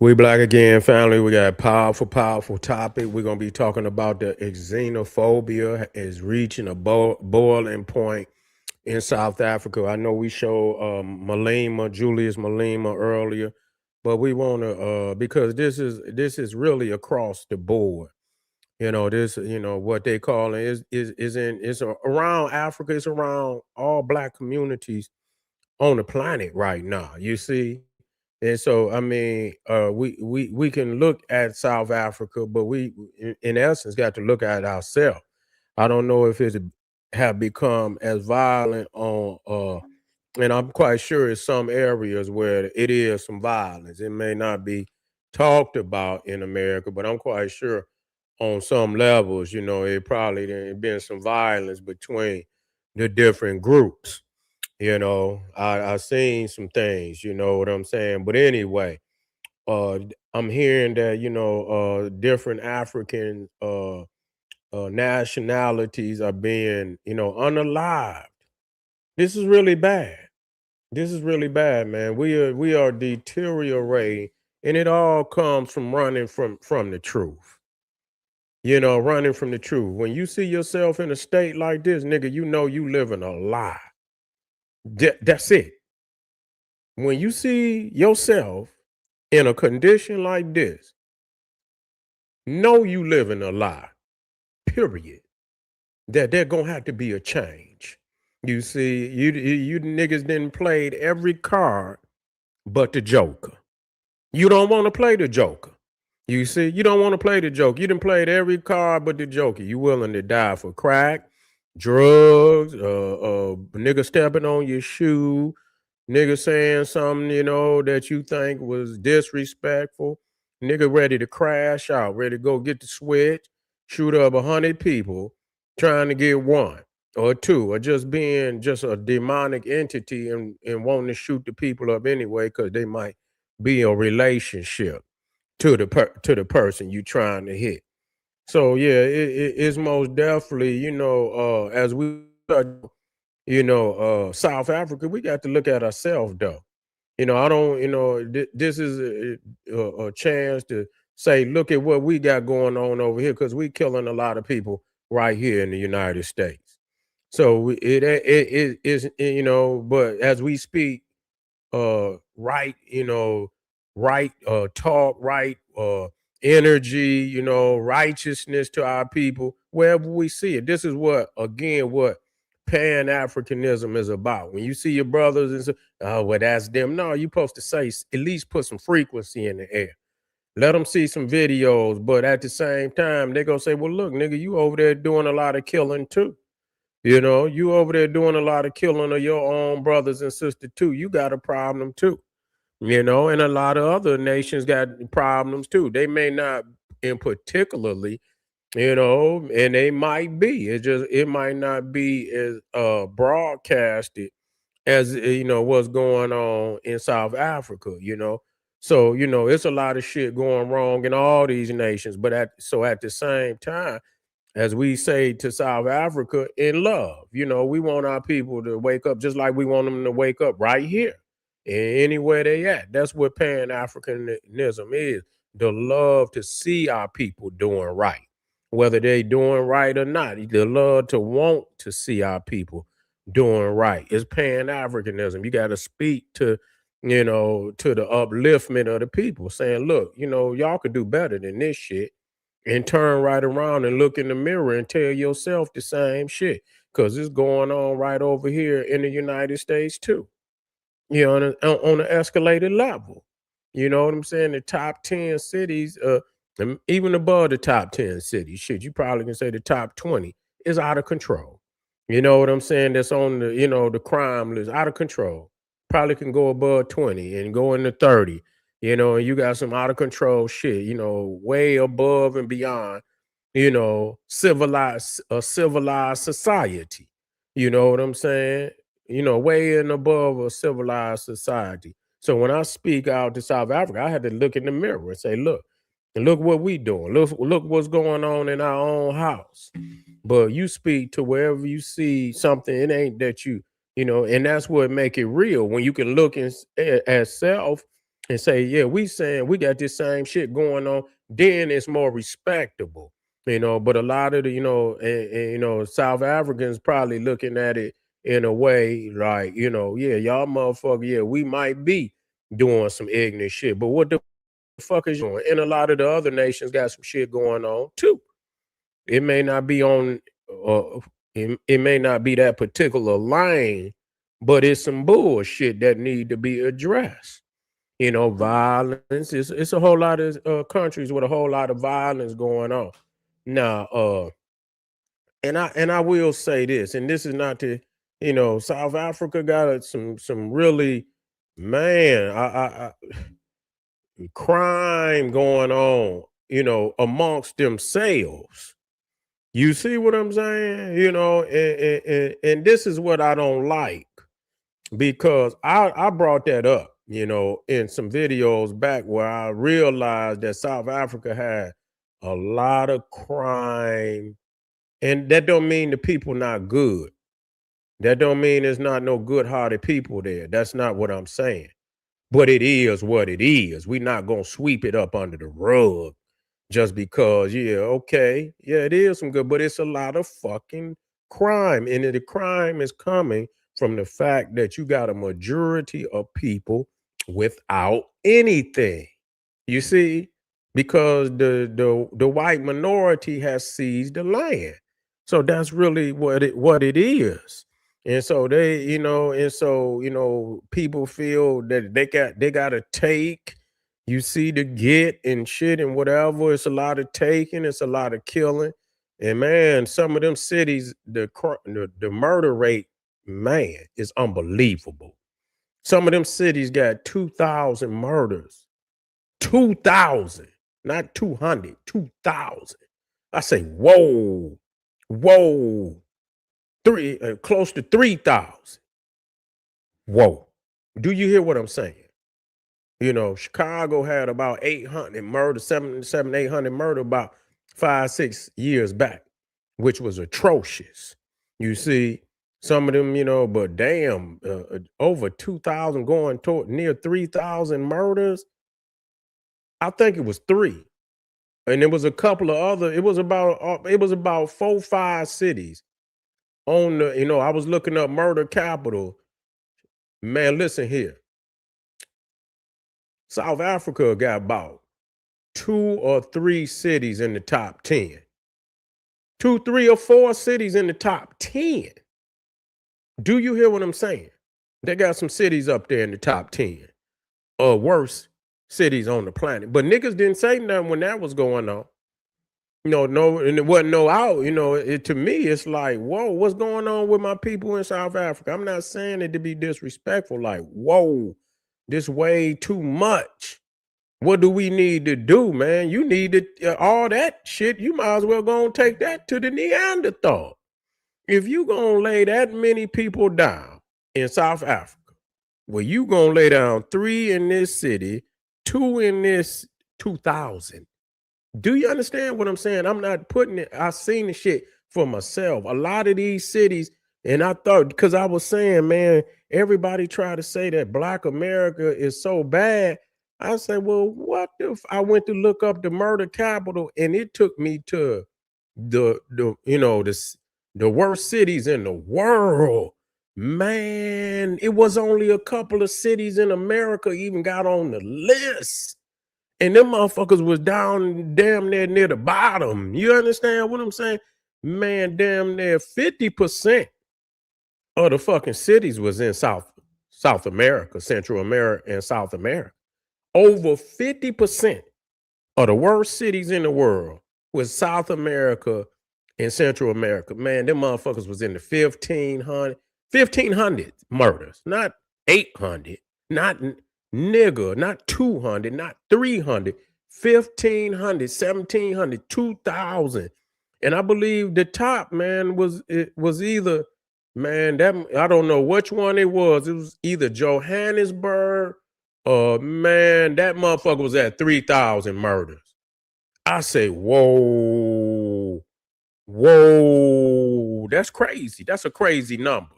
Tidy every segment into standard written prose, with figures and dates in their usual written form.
We black again, family. We got a powerful topic. We're gonna be talking about the xenophobia is reaching a boiling point in South Africa. I know we showed Julius Malema earlier, but we want to because this is really across the board. This what they call it is in it's around Africa. It's around all black communities on the planet right now. You see, and so I mean, we can look at South Africa, but we in essence got to look at ourselves. I don't know if it have become as violent on and I'm quite sure it's some areas where it is some violence. It may not be talked about in America, but I'm quite sure on some levels, it probably there been some violence between the different groups. I seen some things, you know what I'm saying? But anyway, I'm hearing that, different African nationalities are being, unalived. This is really bad. This is really bad, man. We are deteriorating, and it all comes from running from the truth. Running from the truth. When you see yourself in a state like this, nigga, you know you living a lie. That's it. When you see yourself in a condition like this, know you living a lie. Period. That there gonna have to be a change. You see, you niggas didn't played every card but the Joker. You don't want to play the Joker. You see, you don't want to play the Joker. You done played every card but the Joker. You willing to die for crack, drugs, nigga stepping on your shoe, nigga saying something, that you think was disrespectful. Nigga ready to crash out, ready to go get the switch, shoot up 100 people, trying to get one or two, or just being just a demonic entity and wanting to shoot the people up anyway because they might be a relationship to the person you trying to hit. So yeah, it's most definitely, as we South Africa, we got to look at ourselves though. I don't, this is a chance to say, look at what we got going on over here because we killing a lot of people right here in the United States. So it is, but as we speak, right, right talk, right energy, righteousness to our people wherever we see it. This is what Pan-Africanism is about. When you see your brothers and say, oh, well, that's them. No, you're supposed to say at least put some frequency in the air. Let them see some videos, but at the same time, they're gonna say, well, look, nigga, you over there doing a lot of killing too. You over there doing a lot of killing of your own brothers and sisters too. You got a problem too. And a lot of other nations got problems too. They may not in particularly, and they might be. It might not be as broadcasted as what's going on in South Africa. So, it's a lot of shit going wrong in all these nations. But at the same time, as we say to South Africa, in love. We want our people to wake up just like we want them to wake up right here, anywhere they at. That's what Pan Africanism is: the love to see our people doing right, whether they doing right or not. The love to want to see our people doing right. It's Pan Africanism. You got to speak to the upliftment of the people, saying, look, y'all could do better than this shit, and turn right around and look in the mirror and tell yourself the same shit because it's going on right over here in the United States too. On an escalated level. You know what I'm saying? The top 10 cities, and even above the top 10 cities, shit, you probably can say the top 20 is out of control. You know what I'm saying? That's on the crime list, out of control. Probably can go above 20 and go into 30, and you got some out of control shit, way above and beyond, civilized society. You know what I'm saying? Way and above a civilized society. So when I speak out to South Africa, I had to look in the mirror and say, look what we doing. Look what's going on in our own house. But you speak to wherever you see something, it ain't that and that's what make it real. When you can look at self and say, yeah, we saying we got this same shit going on, then it's more respectable, But a lot of the, South Africans probably looking at it in a way like, yeah, y'all motherfucker, yeah, we might be doing some ignorant shit, but what the fuck is you doing? And a lot of the other nations got some shit going on too. It may not be on, it may not be that particular lane, but it's some bullshit that need to be addressed. Violence. It's a whole lot of countries with a whole lot of violence going on. Now, and I will say this, and this is not to, South Africa got some really, man, I crime going on, amongst themselves. You see what I'm saying? And this is what I don't like, because I brought that up, in some videos back where I realized that South Africa had a lot of crime, and that don't mean the people not good. That don't mean there's not no good-hearted people there. That's not what I'm saying. But it is what it is. We're not gonna sweep it up under the rug just because, yeah, okay, yeah, it is some good, but it's a lot of fucking crime. And the crime is coming from the fact that you got a majority of people without anything. You see, because the white minority has seized the land. So that's really what it is. And so people feel that they gotta take, you see, the get and shit and whatever. It's a lot of taking, it's a lot of killing. And man, some of them cities, the murder rate, man, is unbelievable. Some of them cities got 2,000 murders. 2,000, not 200, 2,000. I say, whoa, whoa, close to 3,000. Whoa. Do you hear what I'm saying? Chicago had about 800 murder, 800 murder about 5, 6 years back, which was atrocious. You see, some of them, but damn, over 2,000 going toward near 3,000 murders. I think it was three. And there was a couple of other, it was about 4, 5 cities on the, I was looking up murder capital. Man, listen here. South Africa got about 2 or 3 cities in the top 10. 2, 3, or 4 cities in the top 10. Do you hear what I'm saying? They got some cities up there in the top 10 worst cities on the planet. But niggas didn't say nothing when that was going on. No, and it wasn't no out. To me, it's like, whoa, what's going on with my people in South Africa? I'm not saying it to be disrespectful. Like, whoa, this way too much. What do we need to do, man? You need to all that shit. You might as well go and take that to the Neanderthal. If you gonna lay that many people down in South Africa, well, you gonna lay down 3 in this city, 2 in this 2,000. Do you understand what I'm saying? I'm not putting it, I seen the shit for myself. A lot of these cities, and I thought, because I was saying, man, everybody try to say that Black America is so bad. I said, well, what if I went to look up the murder capital, and it took me to the worst cities in the world. Man, it was only a couple of cities in America even got on the list. And them motherfuckers was down damn near the bottom. You understand what I'm saying? Man, damn near 50% of the fucking cities was in South America, Central America, and South America. Over 50% of the worst cities in the world was South America and Central America. Man, them motherfuckers was in the 1,500 murders, not 800, not nigga, not 200, not 300, 1,500, 1,700, 2,000. And I believe the top, man, was either, man, that I don't know which one it was. It was either Johannesburg or, man, that motherfucker was at 3,000 murders. I say, whoa, that's crazy. That's a crazy number.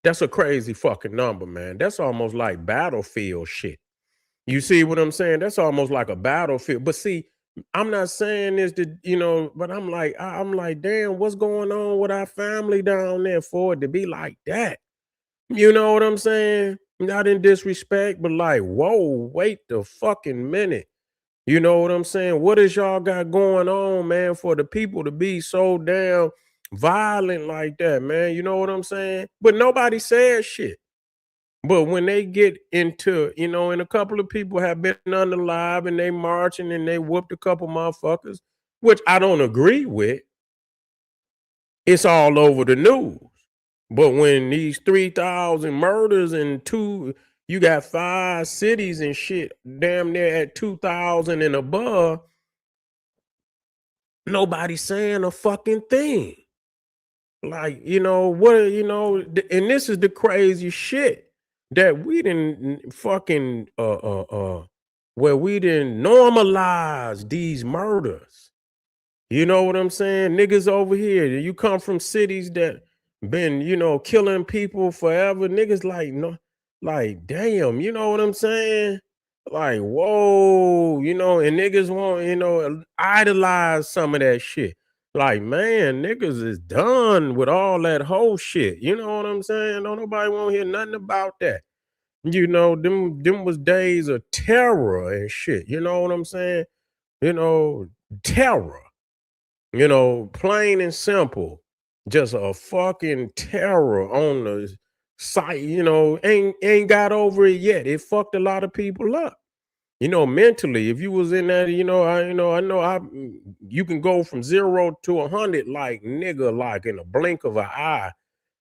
That's a crazy fucking number, man. That's almost like battlefield shit. You see what I'm saying? That's almost like a battlefield. But see, I'm not saying this to, but I'm like, damn, what's going on with our family down there for it to be like that? You know what I'm saying? Not in disrespect, but like, whoa, wait the fucking minute. You know what I'm saying? What is y'all got going on, man, for the people to be so damn violent like that, man? You know what I'm saying? But nobody says shit. But when they get into, and a couple of people have been unalive and they marching and they whooped a couple motherfuckers, which I don't agree with, it's all over the news. But when these 3,000 murders and you got 5 cities and shit damn near at 2,000 and above, nobody's saying a fucking thing. Like, and this is the crazy shit that we didn't fucking where we didn't normalize these murders. You know what I'm saying? Niggas over here, you come from cities that been, killing people forever. Niggas like, no, like, damn, you know what I'm saying? Like, whoa, and niggas want, idolize some of that shit. Like, man, niggas is done with all that whole shit. You know what I'm saying? Don't nobody want to hear nothing about that. Them was days of terror and shit. You know what I'm saying? Terror. Plain and simple, just a fucking terror on the site. Ain't got over it yet. It fucked a lot of people up. Mentally, if you was in that, you can go from 0 to 100 like nigga, like in a blink of an eye.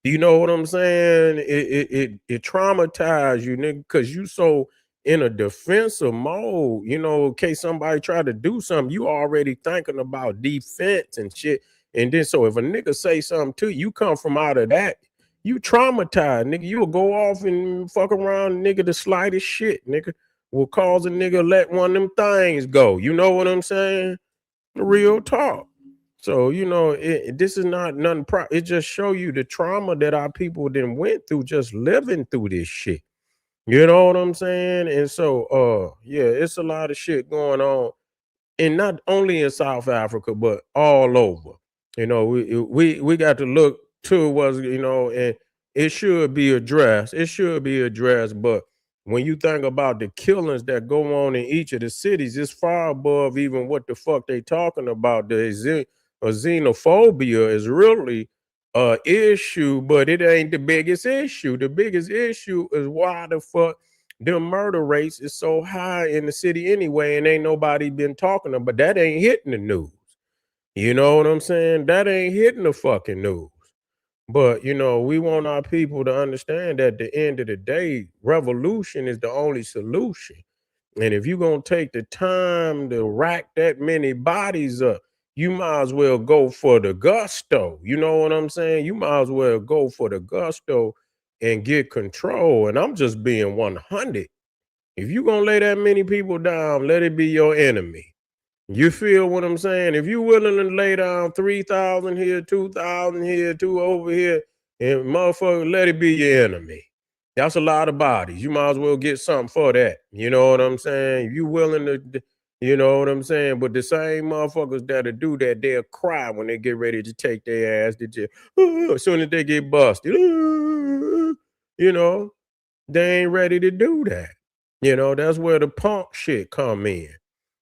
You know what I'm saying? It traumatized you, nigga, because you so in a defensive mode. In case somebody try to do something, you already thinking about defense and shit. And then so if a nigga say something to you, you come from out of that, you traumatized, nigga. You will go off and fuck around, nigga, the slightest shit, nigga, will cause a nigga let one of them things go. You know what I'm saying? Real talk. So, this is not nothing. It just show you the trauma that our people then went through just living through this shit. You know what I'm saying? And so, yeah, it's a lot of shit going on, and not only in South Africa, but all over. We got to look to what's, and it should be addressed. It should be addressed. But when you think about the killings that go on in each of the cities, it's far above even what the fuck they talking about. The xenophobia is really a issue, but it ain't the biggest issue. The biggest issue is why the fuck the murder rates is so high in the city anyway, and ain't nobody been talking about. But that ain't hitting the news. You know what I'm saying? That ain't hitting the fucking news. But we want our people to understand that at the end of the day, revolution is the only solution. And if you're gonna take the time to rack that many bodies up, you might as well go for the gusto. You know what I'm saying? You might as well go for the gusto and get control. And I'm just being 100. If you're gonna lay that many people down, let it be your enemy. You feel what I'm saying? If you willing to lay down 3,000 here, 2,000 here, 2 over here, and motherfucker, let it be your enemy. That's a lot of bodies. You might as well get something for that. You know what I'm saying? If you willing to, you know what I'm saying? But the same motherfuckers that'll do that, they'll cry when they get ready to take their ass to jail. As soon as they get busted, they ain't ready to do that. That's where the punk shit come in.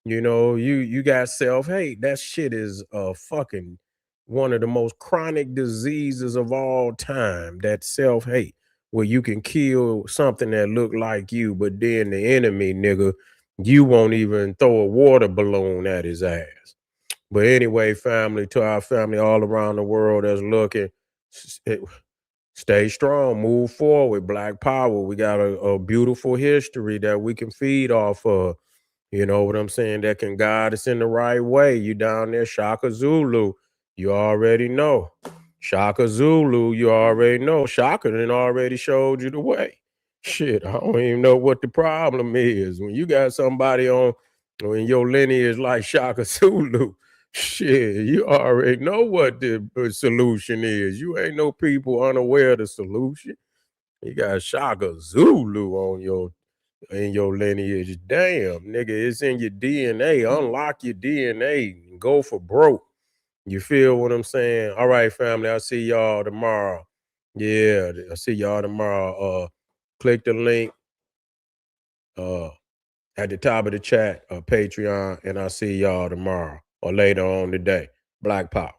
You got self-hate. That shit is fucking one of the most chronic diseases of all time. That self-hate, where you can kill something that look like you, but then the enemy, nigga, you won't even throw a water balloon at his ass. But anyway, family, to our family all around the world that's looking, stay strong, move forward. Black power. We got a beautiful history that we can feed off of. You know what I'm saying? That can guide us in the right way. You down there, Shaka Zulu. You already know. Shaka Zulu, you already know. Shaka then already showed you the way. Shit, I don't even know what the problem is. When you got somebody in your lineage like Shaka Zulu, shit, you already know what the solution is. You ain't no people unaware of the solution. You got Shaka Zulu on your in your lineage. Damn, nigga, it's in your DNA. Unlock your DNA and go for broke. You feel what I'm saying? All right, family. I'll see y'all tomorrow. Yeah, I'll see y'all tomorrow. Click the link uh at the top of the chat, Patreon, and I'll see y'all tomorrow or later on today. Black Power.